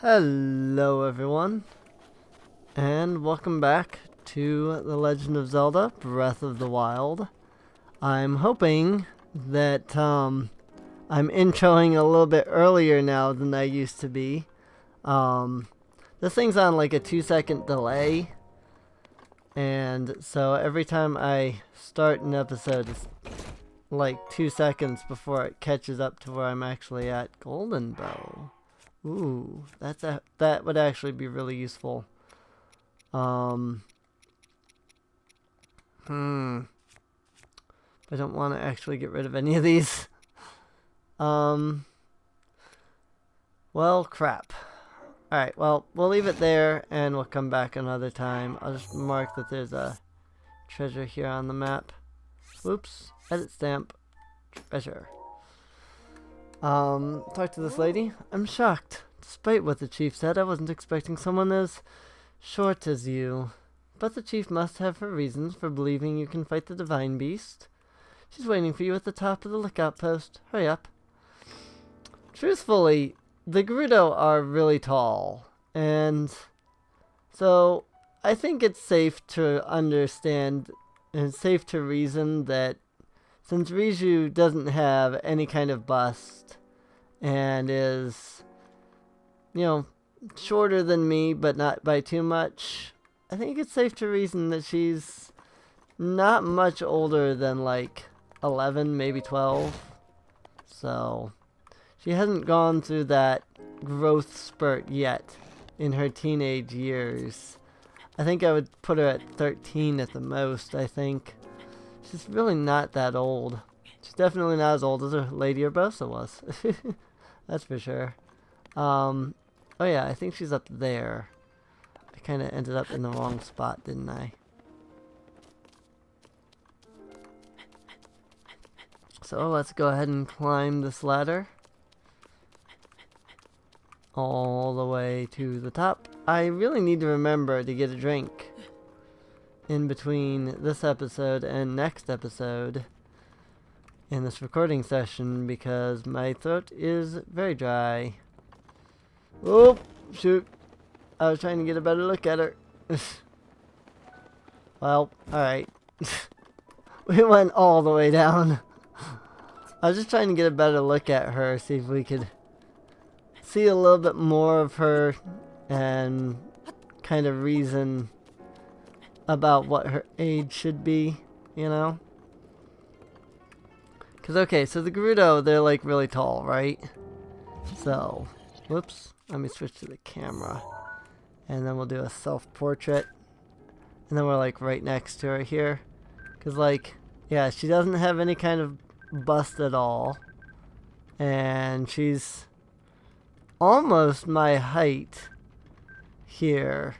Hello everyone, and welcome back to The Legend of Zelda Breath of the Wild. I'm hoping that I'm introing a little bit earlier now than I used to be. This thing's on like a 2-second delay, and so every time I start an episode it's like 2 seconds before it catches up to where I'm actually at. Golden Bow. Ooh, that would actually be really useful. I don't want to actually get rid of any of these. Well, crap. Alright, well, we'll leave it there and we'll come back another time. I'll just mark that there's a treasure here on the map. Whoops, edit stamp, treasure. Talk to this lady. I'm shocked. Despite what the chief said, I wasn't expecting someone as short as you. But the chief must have her reasons for believing you can fight the divine beast. She's waiting for you at the top of the lookout post. Hurry up. Truthfully, the Gerudo are really tall, and so I think it's safe to understand and safe to reason that since Riju doesn't have any kind of bust and is, shorter than me but not by too much, I think it's safe to reason that she's not much older than like 11, maybe 12. So she hasn't gone through that growth spurt yet in her teenage years. I think I would put her at 13 at the most, I think. She's really not that old. She's definitely not as old as her Lady Urbosa was. That's for sure. Oh yeah, I think she's up there. I kind of ended up in the wrong spot, didn't I? So let's go ahead and climb this ladder all the way to the top. I really need to remember to get a drink in between this episode and next episode in this recording session because my throat is very dry. Oh, shoot. I was trying to get a better look at her. Well, alright. We went all the way down. I was just trying to get a better look at her, see if we could see a little bit more of her and kind of reason about what her age should be, Because, okay, so the Gerudo, they're like really tall, right? So, whoops, let me switch to the camera. And then we'll do a self-portrait. And then we're like right next to her here. Because like, yeah, she doesn't have any kind of bust at all. And she's almost my height here,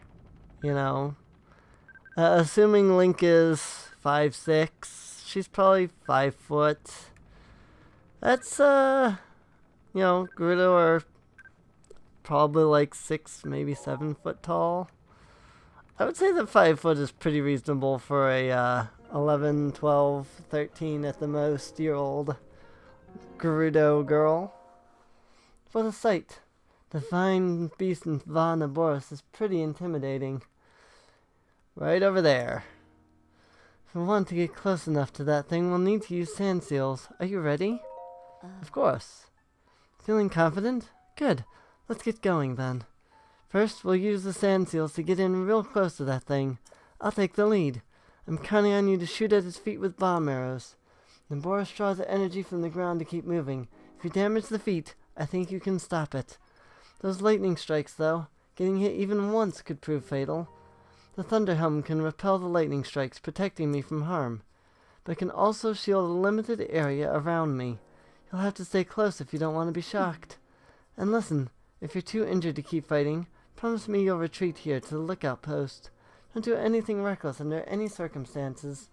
assuming Link is 5'6", she's probably 5 foot. That's, Gerudo are probably like 6, maybe 7 foot tall. I would say that 5 foot is pretty reasonable for a 11, 12, 13 at the most year old Gerudo girl. What a sight. The fine beast in Vah Naboris is pretty intimidating. Right over there. If we want to get close enough to that thing, we'll need to use sand seals. Are you ready? Of course. Feeling confident? Good. Let's get going then. First, we'll use the sand seals to get in real close to that thing. I'll take the lead. I'm counting on you to shoot at its feet with bomb arrows. Naboris draws the energy from the ground to keep moving. If you damage the feet, I think you can stop it. Those lightning strikes, though, getting hit even once could prove fatal. The Thunder Helm can repel the lightning strikes, protecting me from harm, but it can also shield a limited area around me. You'll have to stay close if you don't want to be shocked. And listen, if you're too injured to keep fighting, promise me you'll retreat here to the lookout post. Don't do anything reckless under any circumstances.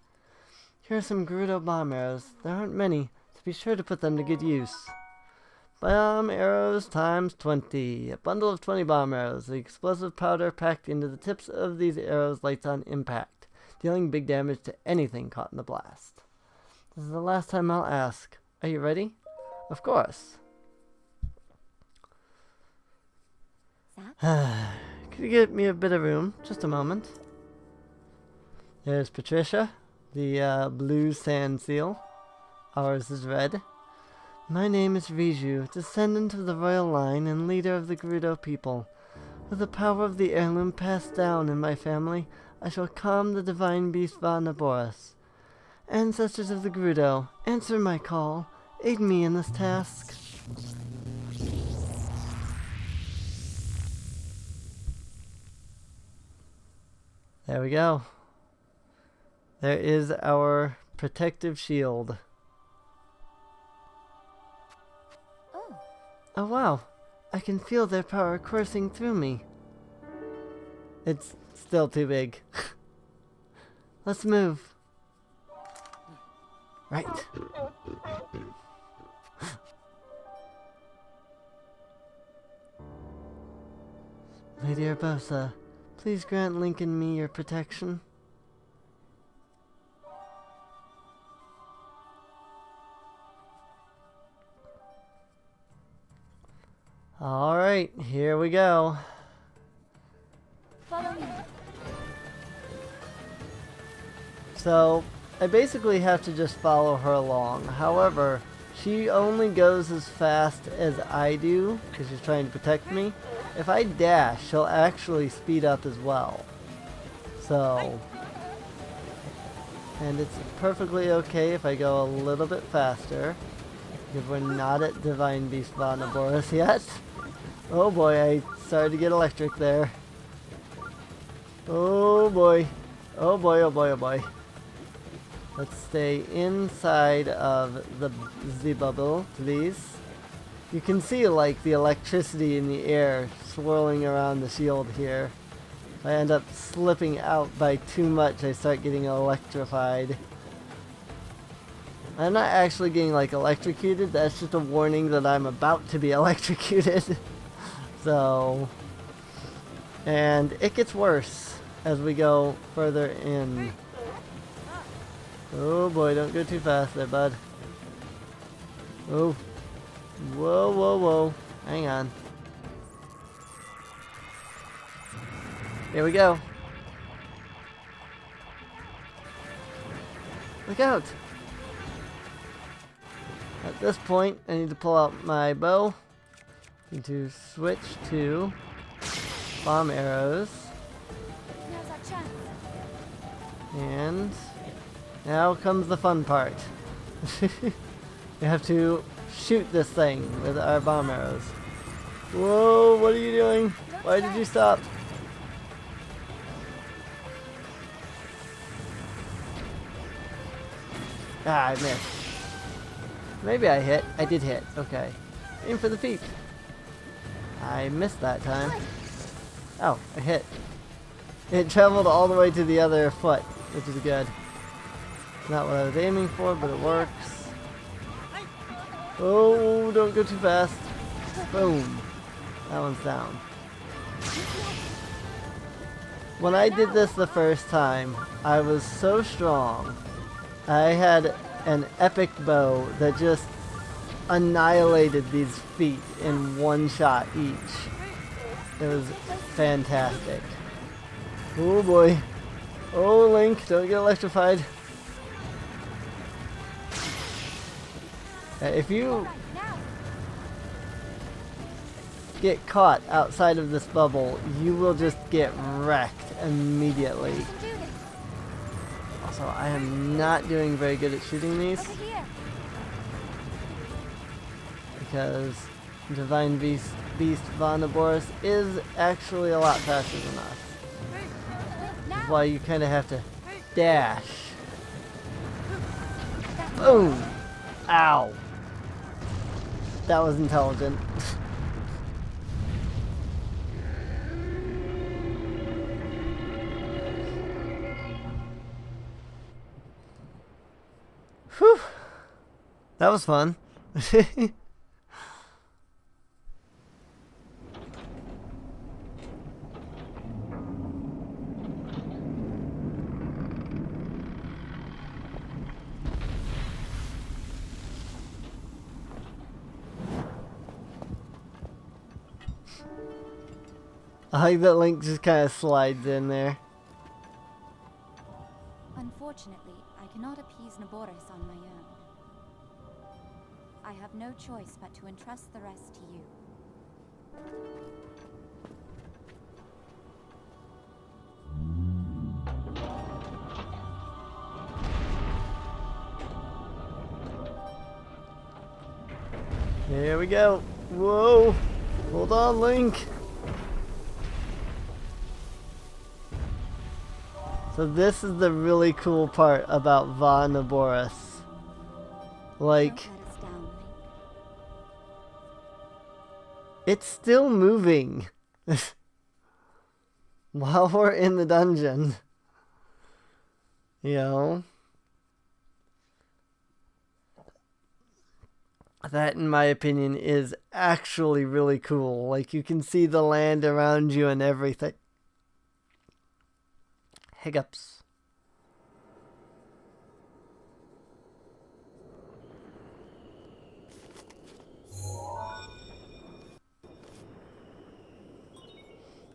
Here are some Gerudo bomb arrows. There aren't many, so be sure to put them to good use. Bomb arrows times 20. A bundle of 20 bomb arrows. The explosive powder packed into the tips of these arrows lights on impact, dealing big damage to anything caught in the blast. This is the last time I'll ask. Are you ready? Of course. Could you get me a bit of room? Just a moment. There's Patricia, the blue sand seal. Ours is red. My name is Riju, descendant of the royal line and leader of the Gerudo people. With the power of the heirloom passed down in my family, I shall calm the divine beast Vah Naboris. Ancestors of the Gerudo, answer my call. Aid me in this task. There we go. There is our protective shield. Oh wow, I can feel their power coursing through me. It's still too big. Let's move. Right. Lady Urbosa, please grant Link and me your protection. Alright, here we go. Follow me. So, I basically have to just follow her along. However, she only goes as fast as I do, because she's trying to protect me. If I dash, she'll actually speed up as well. So, and it's perfectly okay if I go a little bit faster, because we're not at Divine Beast Vah Naboris yet. Oh boy, I started to get electric there. Oh boy. Oh boy, oh boy, oh boy. Let's stay inside of the bubble, please. You can see like the electricity in the air swirling around the shield here. If I end up slipping out by too much, I start getting electrified. I'm not actually getting like electrocuted, that's just a warning that I'm about to be electrocuted. So, and it gets worse as we go further in. Oh boy, don't go too fast there, bud. Oh. Whoa, whoa, whoa. Hang on. Here we go. Look out! At this point, I need to pull out my bow. Need to switch to bomb arrows. Now's our chance. And now comes the fun part. We have to shoot this thing with our bomb arrows. Whoa, what are you doing? Why did you stop? Ah, I missed. Maybe I hit. I did hit. Okay. Aim for the feet. I missed that time. Oh, I hit. It traveled all the way to the other foot, which is good. Not what I was aiming for, but it works. Oh, don't go too fast. Boom. That one's down. When I did this the first time, I was so strong. I had an epic bow that just annihilated these feet in one shot each. It was fantastic. Oh boy. Oh, Link, don't get electrified. If you get caught outside of this bubble, you will just get wrecked immediately. Also, I am not doing very good at shooting these. Because Divine Beast Vah Naboris is actually a lot faster than us. That's why you kind of have to dash. Boom! Ow! That was intelligent. Whew! That was fun. I like that Link just kind of slides in there. Unfortunately, I cannot appease Naboris on my own. I have no choice but to entrust the rest to you. Here we go. Whoa. Hold on, Link. So this is the really cool part about Vah Naboris. Like, Don't let us down, Link. it's still moving. While we're in the dungeon. You know? That, in my opinion, is actually really cool. Like, you can see the land around you and everything. Hiccups.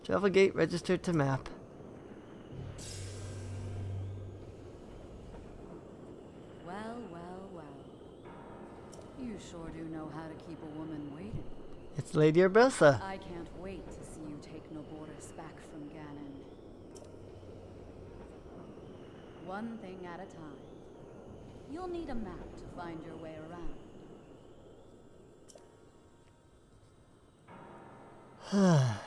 Travel gate registered to map. Well, well, well. You sure do know how to keep a woman waiting. It's Lady Urbosa. I can't wait to see you take Naboris back from Ganon. One thing at a time. You'll need a map to find your way around.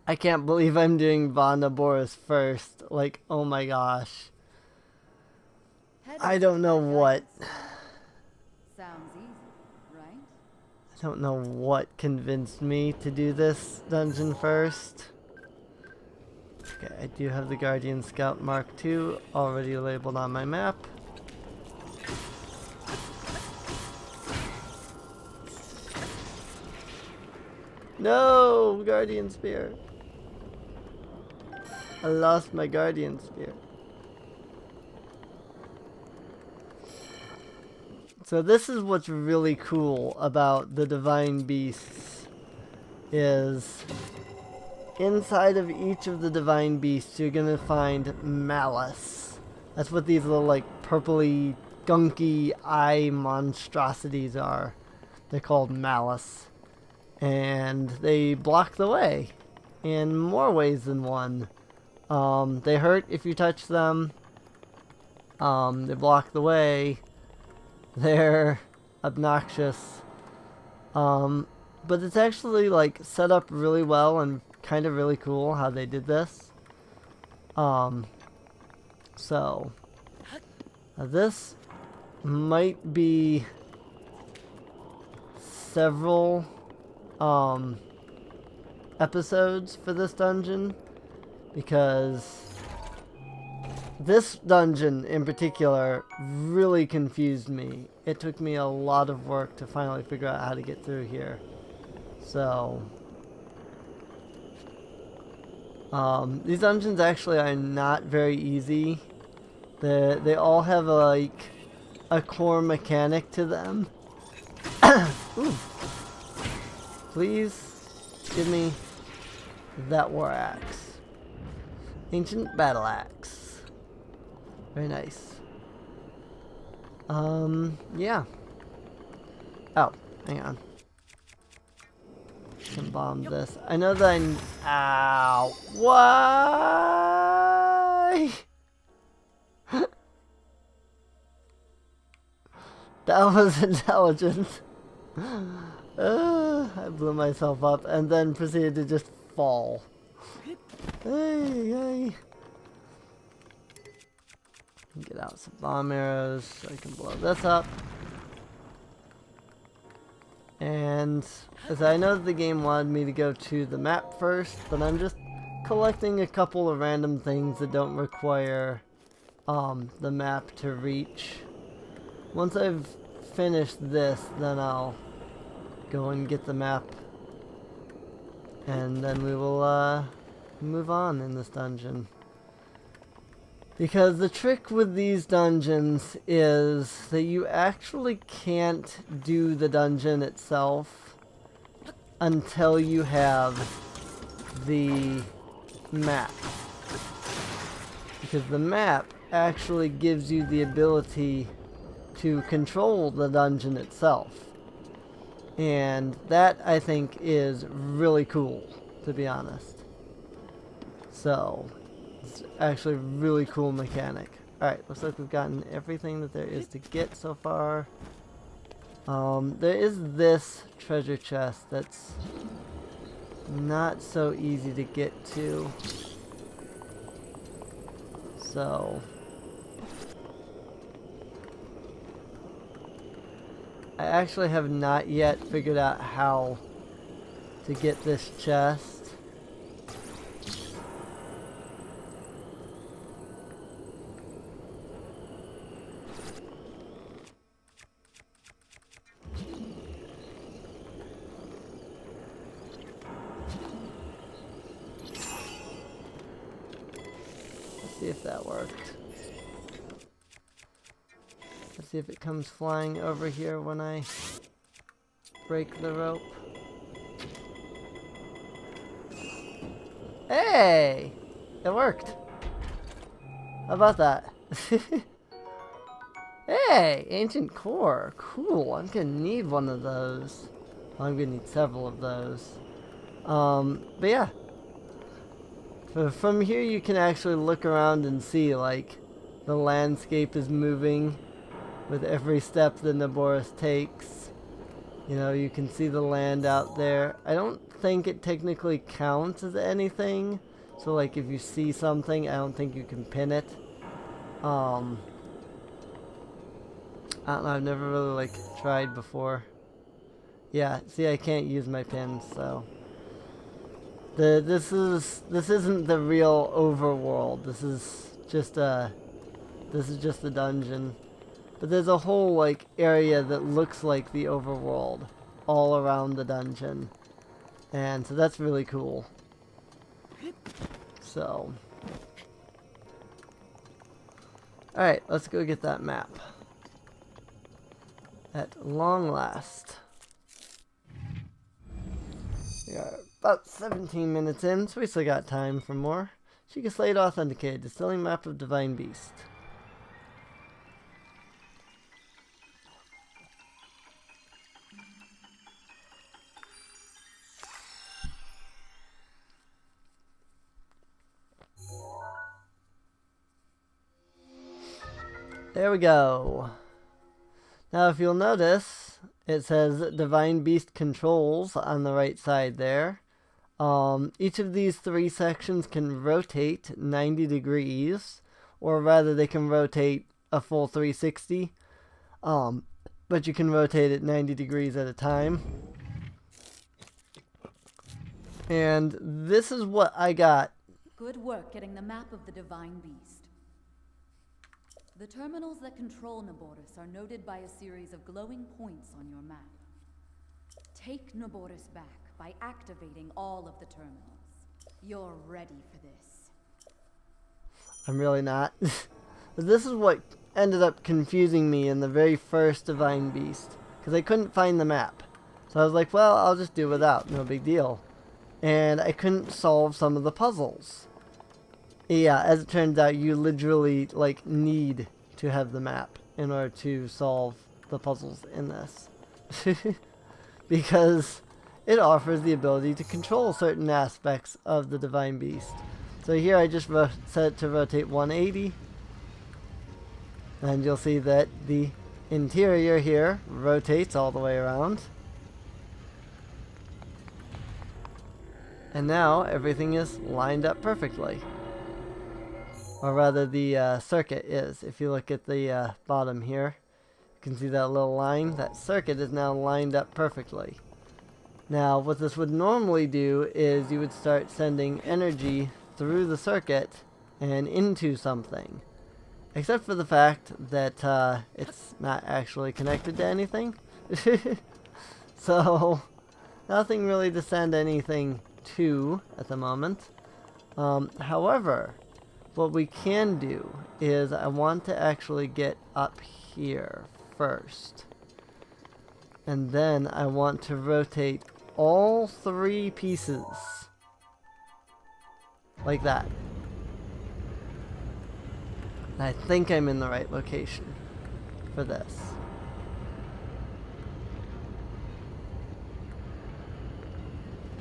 I can't believe I'm doing Vah Naboris first. Like, oh my gosh. I don't know what. Sounds easy, right? I don't know what convinced me to do this dungeon first. Okay, I do have the Guardian Scout Mark II already labeled on my map. No! Guardian Spear! I lost my Guardian Spear. So this is what's really cool about the Divine Beasts, is inside of each of the Divine Beasts you're gonna find malice. That's what these little like purpley gunky eye monstrosities are. They're called malice. And they block the way in more ways than one. They hurt if you touch them. They block the way. They're obnoxious. But it's actually like set up really well and kind of really cool how they did this. So this might be several episodes for this dungeon, because this dungeon in particular really confused me. It took me a lot of work to finally figure out how to get through here. So these dungeons actually are not very easy. They all have like a core mechanic to them. Ooh. Please give me that war axe. Ancient battle axe. Very nice. Yeah. Oh, hang on. Can bomb this. I know that ow. Why? That was intelligent. I blew myself up and then proceeded to just fall. Hey, hey. Get out some bomb arrows so I can blow this up. And as I know the game wanted me to go to the map first, but I'm just collecting a couple of random things that don't require the map to reach. Once I've finished this, then I'll go and get the map, and then we will move on in this dungeon. Because the trick with these dungeons is that you actually can't do the dungeon itself until you have the map. Because the map actually gives you the ability to control the dungeon itself. And that, I think, is really cool, to be honest. So, it's actually a really cool mechanic. Alright, looks like we've gotten everything that there is to get so far. There is this treasure chest that's not so easy to get to. So, I actually have not yet figured out how to get this chest. Let's see if that worked. Let's see if it comes flying over here when I break the rope. Hey! It worked! How about that? Hey! Ancient core! Cool! I'm gonna need one of those. Well, I'm gonna need several of those. But yeah. From here you can actually look around and see, like, the landscape is moving with every step that Naboris takes. You know, you can see the land out there. I don't think it technically counts as anything. So, like, if you see something, I don't think you can pin it. I don't know, I've never really, like, tried before. Yeah, see, I can't use my pins, so... This isn't the real overworld. This is just the dungeon. But there's a whole, like, area that looks like the overworld all around the dungeon. And so that's really cool. So. Alright, let's go get that map. At long last. We are about 17 minutes in, so we still got time for more. Sheikah Slate authenticated. Distilling map of Divine Beast. There we go. Now if you'll notice, it says Divine Beast Controls on the right side there. Each of these three sections can rotate 90 degrees, or rather they can rotate a full 360, but you can rotate it 90 degrees at a time. And this is what I got. Good work getting the map of the Divine Beast. The terminals that control Naboris are noted by a series of glowing points on your map. Take Naboris back by activating all of the terminals. You're ready for this. I'm really not. This is what ended up confusing me in the very first Divine Beast, because I couldn't find the map. So I was like, well, I'll just do without, no big deal. And I couldn't solve some of the puzzles. Yeah, as it turns out, you literally, like, need to have the map in order to solve the puzzles in this. Because it offers the ability to control certain aspects of the Divine Beast. So here I just set it to rotate 180. And you'll see that the interior here rotates all the way around. And now everything is lined up perfectly. Or rather, the circuit is. If you look at the bottom here, you can see that little line. That circuit is now lined up perfectly. Now, what this would normally do is you would start sending energy through the circuit and into something. Except for the fact that it's not actually connected to anything. So, nothing really to send anything to at the moment. However, what we can do is I want to actually get up here first. And then I want to rotate all three pieces Like that. And I think I'm in the right location for this.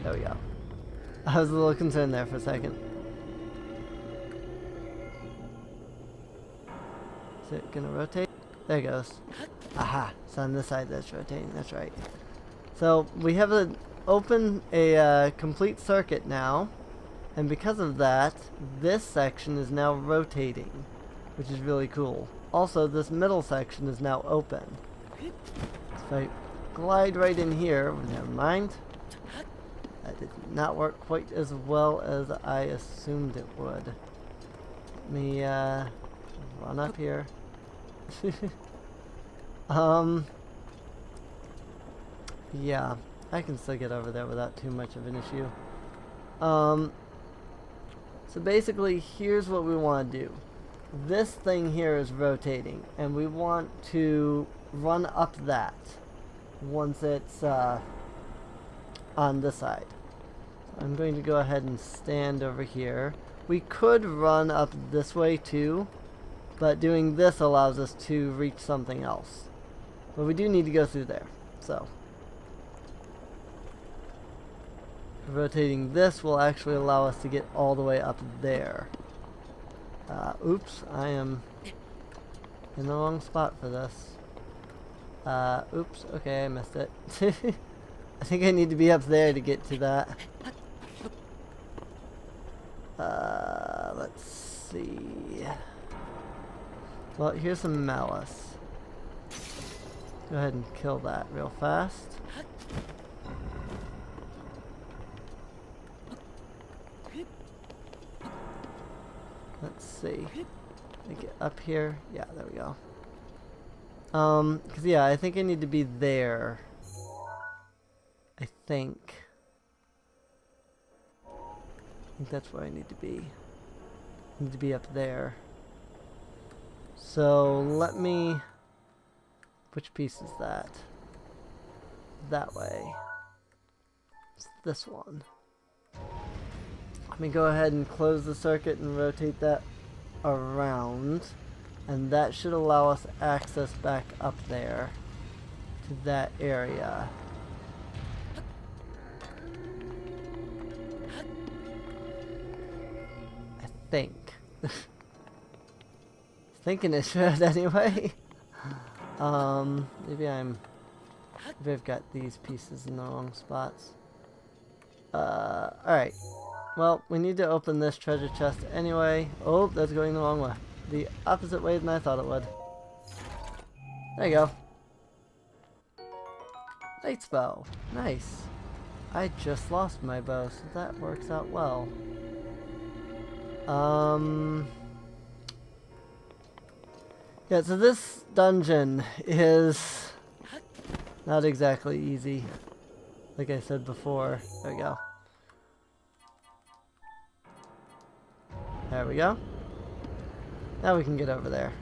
There we go. I was a little concerned there for a second. Is it gonna rotate? There it goes. Aha! It's on this side that's rotating. That's right. So we have a complete circuit now, and because of that, this section is now rotating, which is really cool. Also, this middle section is now open. If I glide right in here, never mind. That did not work quite as well as I assumed it would. Let me run up here. Yeah, I can still get over there without too much of an issue. So basically, here's what we want to do. This thing here is rotating, and we want to run up that once it's on this side. So I'm going to go ahead and stand over here. We could run up this way too, but doing this allows us to reach something else. But we do need to go through there, so. Rotating this will actually allow us to get all the way up there. Oops, I am in the wrong spot for this. Oops, okay, I missed it. I think I need to be up there to get to that. Let's see. Well, here's some malice. Go ahead and kill that real fast. Let's see. Let me get up here. Yeah, there we go. Cause yeah, I think I need to be there. I think that's where I need to be. I need to be up there. So let me. Which piece is that? That way. It's this one. Let me go ahead and close the circuit and rotate that around, and that should allow us access back up there to that area. I think. Thinking it should anyway. Maybe I've got these pieces in the wrong spots. Alright. Well, we need to open this treasure chest anyway. Oh, that's going the wrong way. The opposite way than I thought it would. There you go. Knight's bow. Nice. I just lost my bow, so that works out well. Yeah, so this dungeon is not exactly easy. Like I said before. There we go. There we go. Now we can get over there.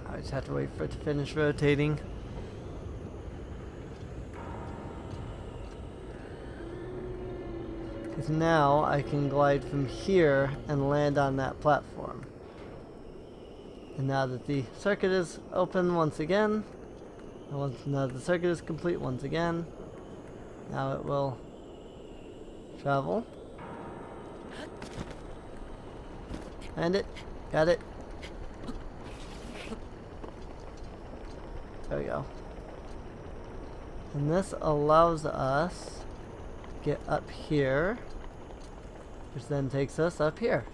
I just have to wait for it to finish rotating. Because now I can glide from here and land on that platform. And now that the circuit is open once again, now the circuit is complete once again, now it will travel. Land it. Got it. There we go. And this allows us to get up here, which then takes us up here.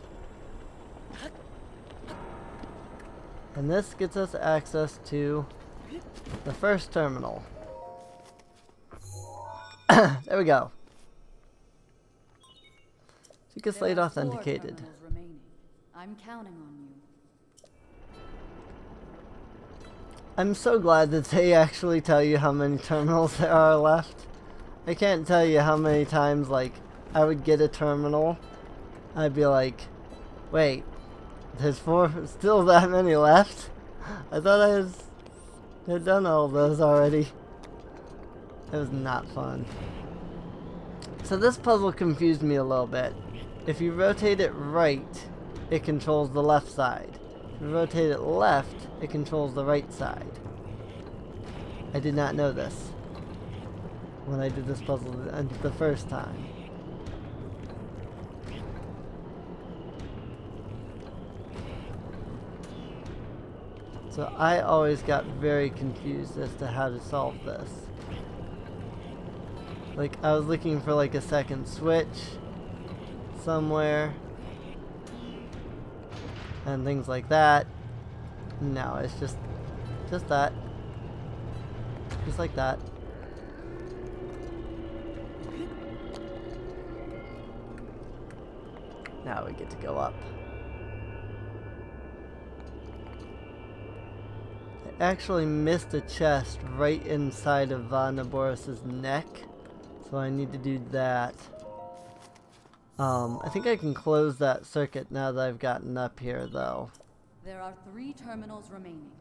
And this gets us access to the first terminal. There we go. Secret Slate authenticated. I'm counting on you. I'm so glad that they actually tell you how many terminals there are left. I can't tell you how many times, like, I would get a terminal. I'd be like, wait, there's still that many left? I thought I had done all those already. It was not fun. So this puzzle confused me a little bit. If you rotate it right, it controls the left side. If you rotate it left, it controls the right side. I did not know this when I did this puzzle the first time. So I always got very confused as to how to solve this. Like, I was looking for like a second switch somewhere and things like that. No, it's just that. Just like that. Now we get to go up. I actually missed a chest right inside of Vah Naboris' neck, so I need to do that. I think I can close that circuit now that I've gotten up here, though. There are 3 terminals remaining.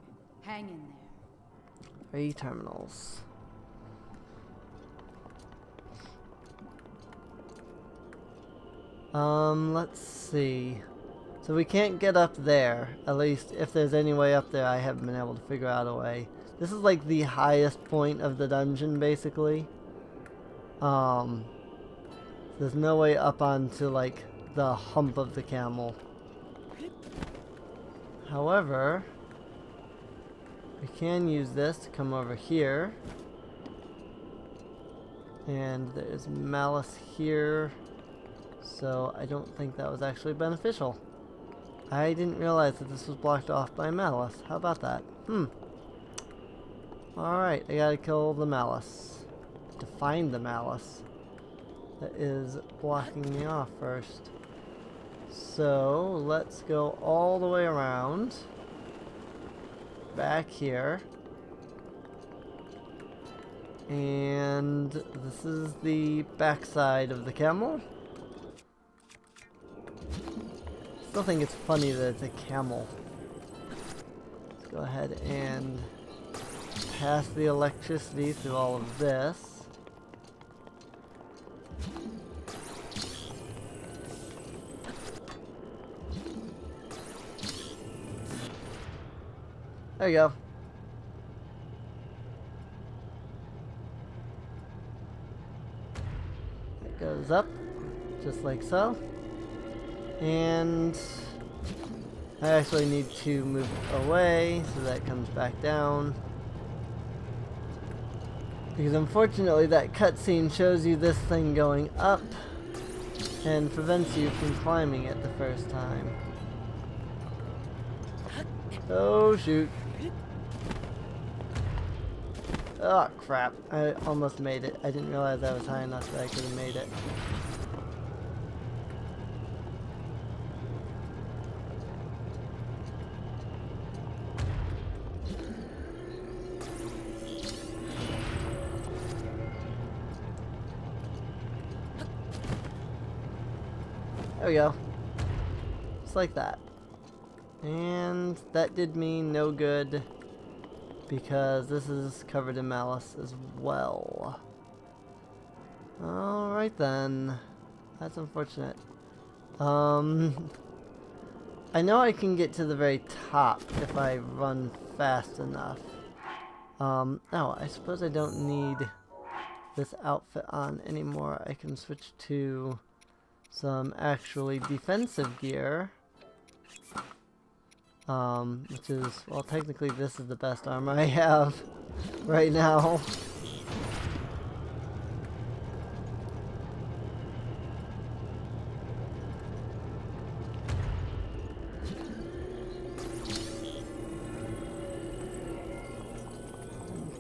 Hang in there. 3 terminals. Let's see. So we can't get up there. At least, if there's any way up there, I haven't been able to figure out a way. This is like the highest point of the dungeon, basically. There's no way up onto, like, the hump of the camel. However, we can use this to come over here. And there's malice here. So I don't think that was actually beneficial. I didn't realize that this was blocked off by malice. How about that? Alright, I gotta kill the malice. To find the malice that is blocking me off first. So let's go all the way around. Back here. And this is the backside of the camel. I still think it's funny that it's a camel. Let's go ahead and pass the electricity through all of this. There you go. It goes up, just like so. And I actually need to move away so that comes back down. Because unfortunately that cutscene shows you this thing going up and prevents you from climbing it the first time. Oh shoot. Oh crap, I almost made it. I didn't realize I was high enough that I could have made it. There we go. Just like that. And that did me no good because this is covered in malice as well. Alright then. That's unfortunate. I know I can get to the very top if I run fast enough. Oh, I suppose I don't need this outfit on anymore. I can switch to some actually defensive gear. Which is, well, technically this is the best armor I have right now.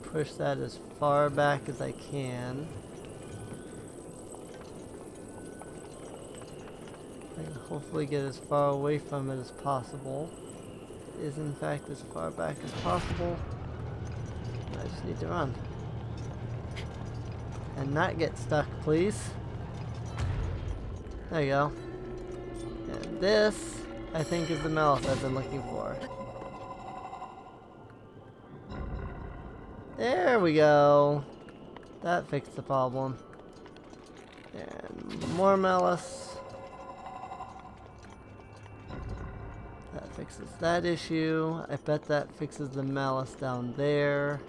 Push that as far back as I can. I can hopefully get as far away from it as possible. Is in fact as far back as possible. I just need to run. And not get stuck, please. There you go. And this, I think, is the malice I've been looking for. There we go. That fixed the problem. And more malice. That fixes that issue. I bet that fixes the malice down there.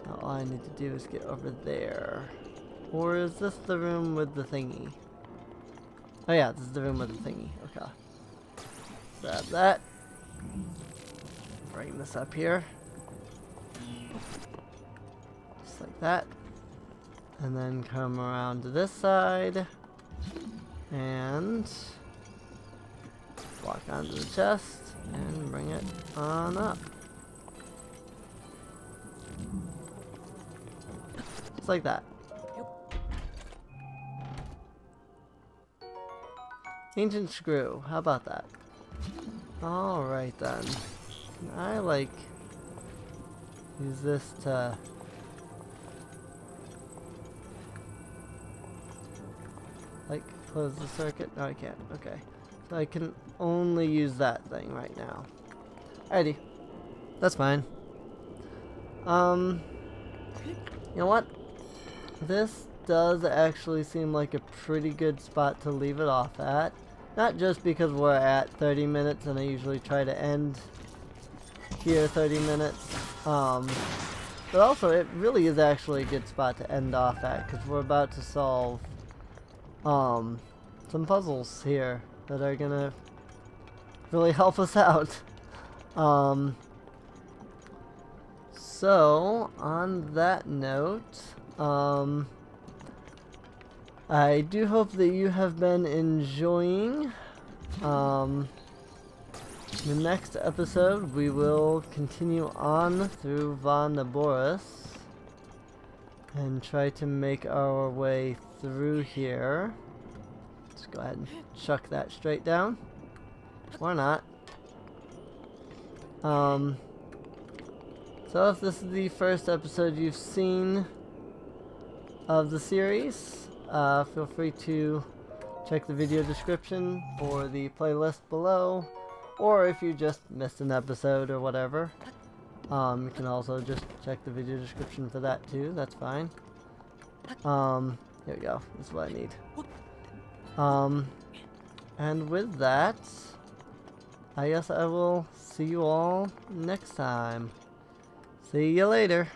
Now all I need to do is get over there. Or is this the room with the thingy? Oh yeah, this is the room with the thingy. Okay. Grab that. Bring this up here. Just like that. And then come around to this side. And walk onto the chest and bring it on up. Just like that. Ancient screw. How about that? Alright then. I like use this to like close the circuit. No, I can't. Okay. So I can only use that thing right now. Alrighty. That's fine. You know what? This does actually seem like a pretty good spot to leave it off at. Not just because we're at 30 minutes and I usually try to end here 30 minutes. But also it really is actually a good spot to end off at because we're about to solve some puzzles here that are gonna really help us out. So on that note, I do hope that you have been enjoying. The next episode we will continue on through Vah Naboris and try to make our way through here. Let's go ahead and chuck that straight down. Or not. So if this is the first episode you've seen of the series, feel free to check the video description for the playlist below, or if you just missed an episode or whatever, you can also just check the video description for that too. That's fine. Here we go. This is what I need. And with that, I guess I will see you all next time. See you later.